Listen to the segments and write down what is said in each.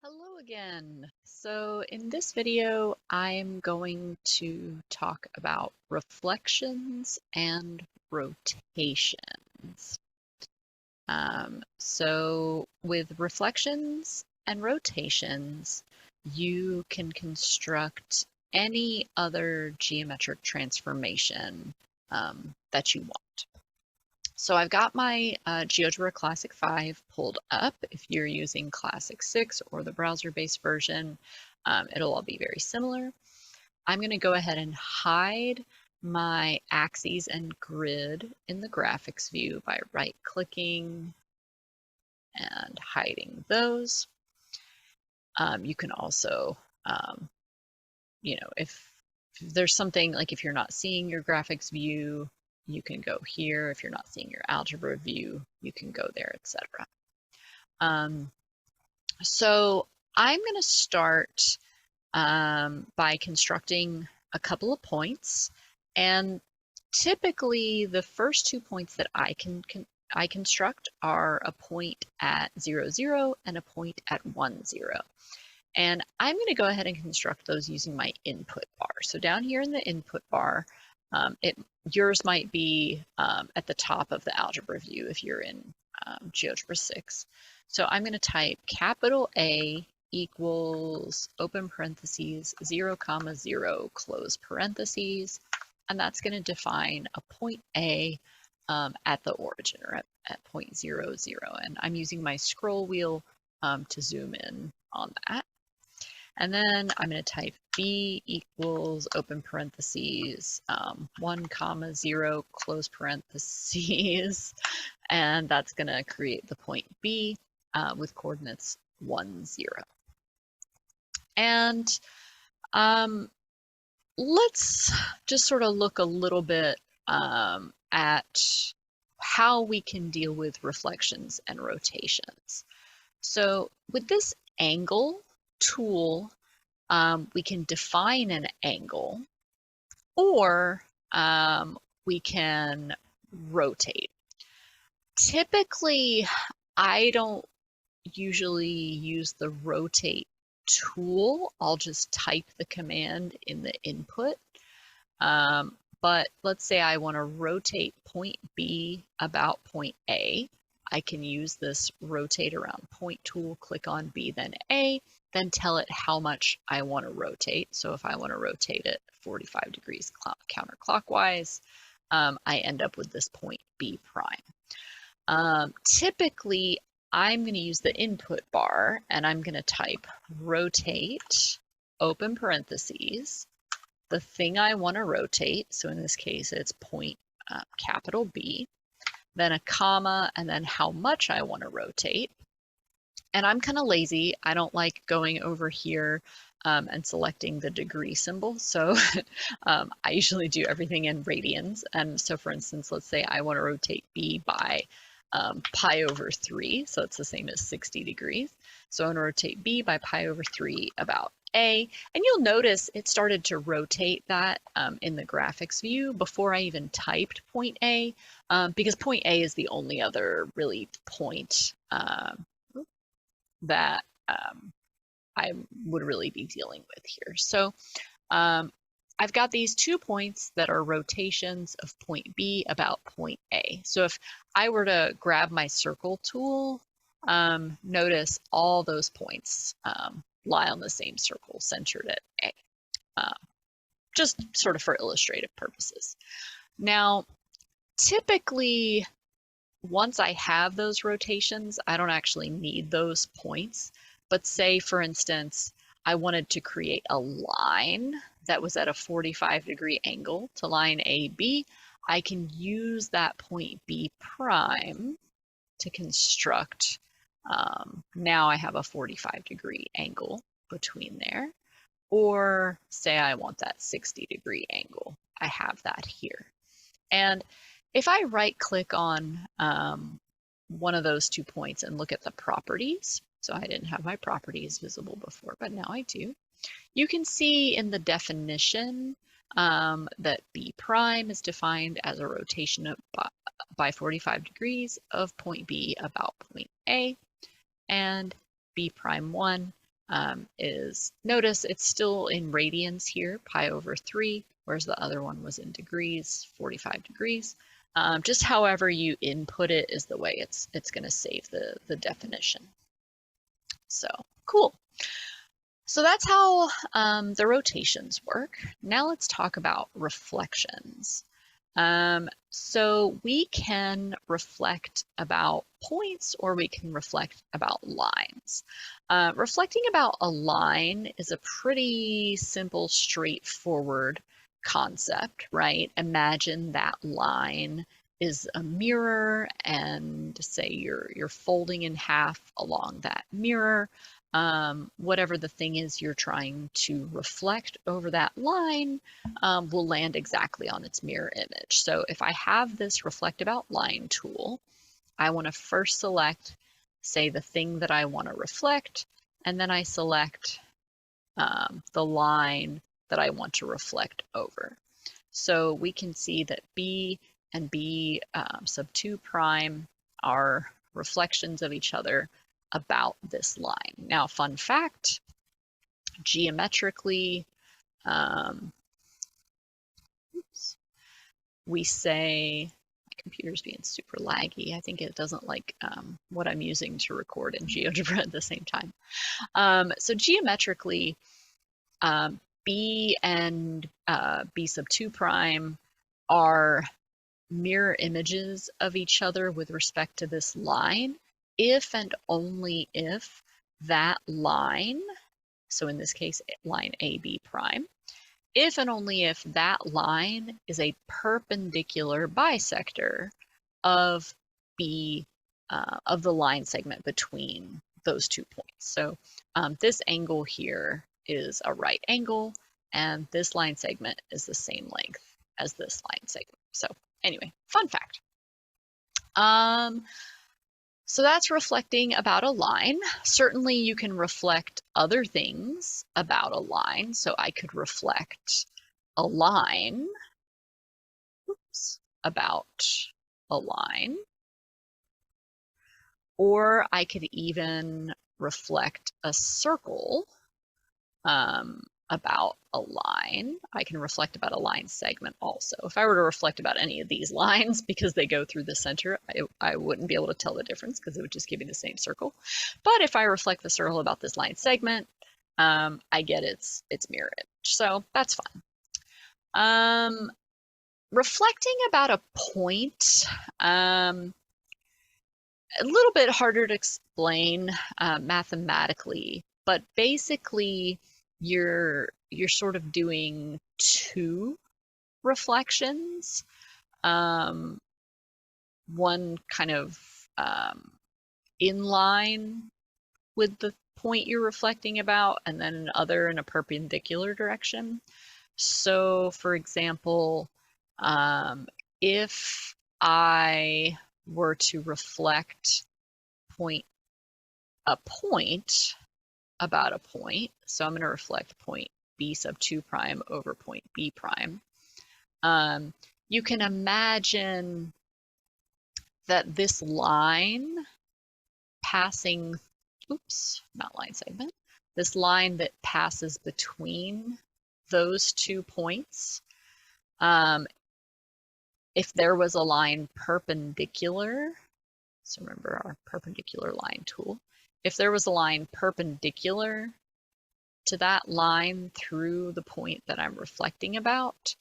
Hello again. So in this video, I'm going to talk about reflections and rotations. So with reflections and rotations, you can construct any other geometric transformation that you want. So I've got my GeoGebra Classic 5 pulled up. If you're using Classic 6 or the browser-based version, it'll all be very similar. I'm going to go ahead and hide my axes and grid in the graphics view by right-clicking and hiding those. You can also, if there's something like if you're not seeing your graphics view, you can go here. If you're not seeing your algebra view, you can go there, etc. So I'm going to start by constructing a couple of points, and typically the first 2 points that I construct are a point at 0, 0 and a point at 1, 0. And I'm going to go ahead and construct those using my input bar. So down here in the input bar, yours might be at the top of the algebra view if you're in GeoGebra 6. So I'm going to type capital A equals open parentheses 0, 0 close parentheses, and that's going to define a point A at the origin, or at point 0, 0. And I'm using my scroll wheel to zoom in on that. And then I'm going to type B equals open parentheses 1, 0 close parentheses, and that's going to create the point B with coordinates 1, 0. And let's just sort of look a little bit at how we can deal with reflections and rotations. So with this angle tool, we can define an angle, or we can rotate. Typically, I don't usually use the rotate tool. I'll just type the command in the input. But let's say I want to rotate point B about point A. I can use this rotate around point tool, click on B, then A, then tell it how much I want to rotate. So if I want to rotate it 45 degrees counterclockwise, I end up with this point B prime. Typically, I'm going to use the input bar, and I'm going to type rotate, open parentheses, the thing I want to rotate. So in this case, it's point capital B, then a comma, and then how much I want to rotate. And I'm kind of lazy. I don't like going over here and selecting the degree symbol. So I usually do everything in radians. And so for instance, let's say I want to rotate B by pi over 3. So it's the same as 60 degrees. So I want to rotate B by pi over 3 about A. And you'll notice it started to rotate that in the graphics view before I even typed point A, because point A is the only other really point that I would really be dealing with here. So I've got these 2 points that are rotations of point B about point A. So if I were to grab my circle tool, notice all those points lie on the same circle centered at A, just sort of for illustrative purposes. Now, typically, once I have those rotations, I don't actually need those points. But say, for instance, I wanted to create a line that was at a 45-degree angle to line AB, I can use that point B prime to construct. Now I have a 45-degree angle between there. Or say I want that 60-degree angle, I have that here. And if I right-click on one of those 2 points and look at the properties, so I didn't have my properties visible before, but now I do, you can see in the definition that B prime is defined as a rotation of by 45 degrees of point B about point A, and B prime 1 is, notice it's still in radians here, pi over 3, whereas the other one was in degrees, 45 degrees. Just however you input it is the way it's going to save the definition. So cool. So that's how the rotations work. Now let's talk about reflections. So we can reflect about points or we can reflect about lines. Reflecting about a line is a pretty simple, straightforward concept, right? Imagine that line is a mirror and say you're folding in half along that mirror. Whatever the thing is you're trying to reflect over that line will land exactly on its mirror image. So if I have this reflect about line tool, I want to first select, say, the thing that I want to reflect, and then I select the line that I want to reflect over. So we can see that B and B sub 2 prime are reflections of each other about this line. Now, fun fact, geometrically, we say, my computer's being super laggy. I think it doesn't like what I'm using to record in GeoGebra at the same time. So geometrically, B and B sub 2 prime are mirror images of each other with respect to this line, if and only if that line, so in this case, line AB prime, if and only if that line is a perpendicular bisector of B, of the line segment between those 2 points. So this angle here is a right angle, and this line segment is the same length as this line segment. So anyway, fun fact. So that's reflecting about a line. Certainly you can reflect other things about a line. So I could reflect a line, about a line. Or I could even reflect a circle about a line. I can reflect about a line segment also. If I were to reflect about any of these lines, because they go through the center, I wouldn't be able to tell the difference because it would just give me the same circle. But if I reflect the circle about this line segment, I get its mirror image. So that's fun. Reflecting about a point, a little bit harder to explain mathematically, but basically you're sort of doing 2 reflections. One kind of in line with the point you're reflecting about, and then another in a perpendicular direction. So for example, if I were to reflect a point about a point, so I'm going to reflect point B sub 2 prime over point B prime, you can imagine that this line passing, oops, not line segment, this line that passes between those 2 points, if there was a line perpendicular, so remember our perpendicular line tool, if there was a line perpendicular to that line through the point that I'm reflecting about,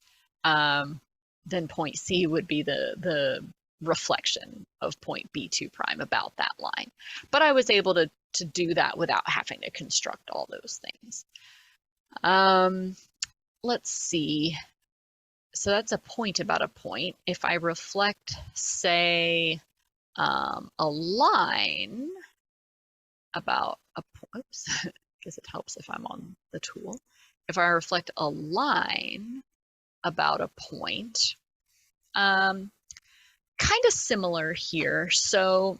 then point C would be the reflection of point B2 prime about that line. But I was able to do that without having to construct all those things. Let's see. So that's a point about a point. If I reflect, say, a line about a point, oops, I guess it helps if I'm on the tool. If I reflect a line about a point, kind of similar here. So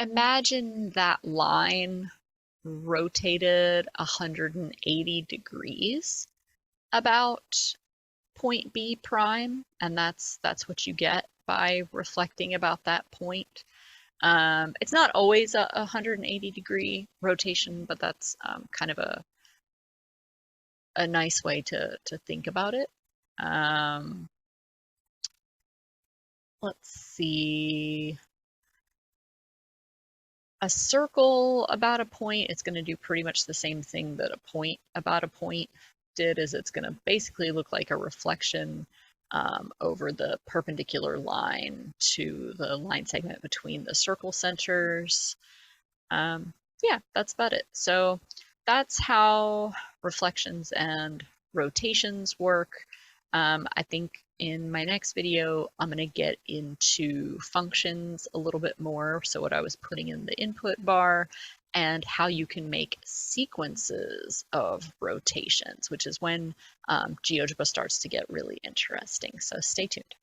imagine that line rotated 180 degrees about point B prime, and that's what you get by reflecting about that point. It's not always a 180-degree rotation, but that's kind of a nice way to think about it. Let's see. A circle about a point, it's going to do pretty much the same thing that a point about a point did, is it's going to basically look like a reflection over the perpendicular line to the line segment between the circle centers. Yeah, that's about it. So that's how reflections and rotations work. I think in my next video, I'm going to get into functions a little bit more. So what I was putting in the input bar and how you can make sequences of rotations, which is when GeoGebra starts to get really interesting. So stay tuned.